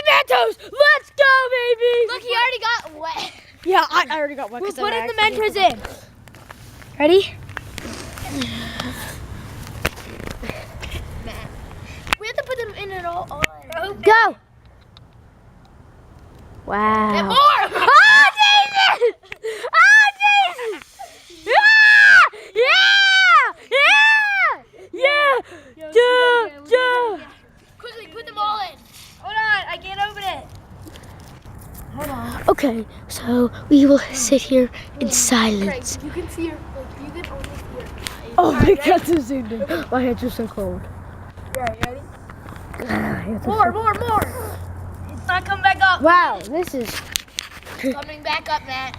the Mentos. Let's go, baby. Look, he already got wet. Yeah, I already got one. We're putting the Mentos in. Ready? We have to put them in it all. Go. Wow. And more. Oh, Jesus! Oh, Jesus! Yeah! Yeah! Yeah! Yeah! Quickly, put them all in. Hold on, I can't open it. Hold on. Okay, so we will sit here in silence. Craig, you can see your, like, you can only see your eyes. Oh my God, so soon. My hands are so cold. Yeah, you ready? More. More. It's not coming back up. Wow, this is. Coming back up, Matt.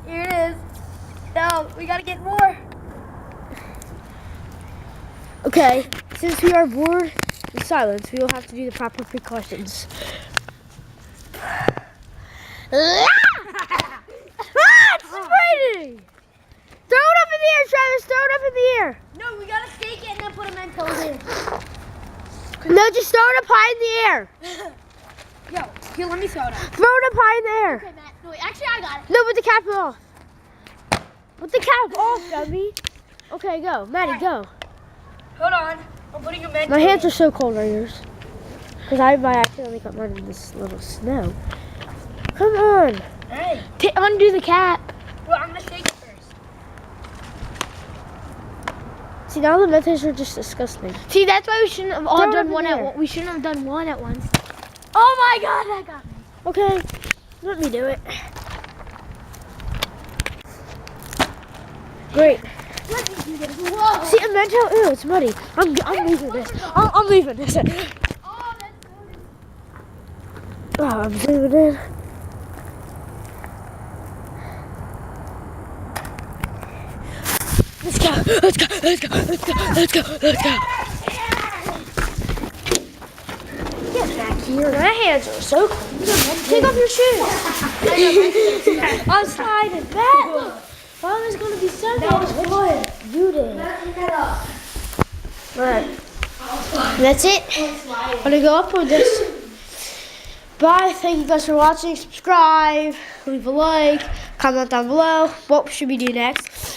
Here it is. No, we gotta get more. Okay, since we are bored in silence, we will have to do the proper precautions. It's raining! Throw it up in the air, Travis. Throw it up in the air. No, we gotta stake it and then put a Mentos in. No, just throw it up high in the air. Yo, here, let me throw it up. Throw it up high in the air. Okay, Matt. No, wait, actually, I got it. No, put the cap off. Put the cap off, dummy. Okay, go. Maddie, go. Hold on. I'm putting a Mentos My hands are so cold right here. Because I accidentally got mine in this little snow. Come on. Hey. Undo the cap. Well, I'm gonna shake it first. See, now the Mentos are just disgusting. See, that's why we shouldn't have all Throw it up done in one the at air. once. We shouldn't have done one at once. Oh my God, that got me. Okay, let me do it. Great. Let me do this. Whoa. See, a Mento, ew, it's muddy. I'm leaving this. I'm leaving this. Oh, that's good. Oh, I'm zooming in. Let's go. Get back here. My hands are so cold. Take off your shoes. I'm sliding back. Mom is going to be so good. You did. Alright. That's it. I'm going to go upload this. Bye. Thank you guys for watching. Subscribe. Leave a like. Comment down below. What should we do next?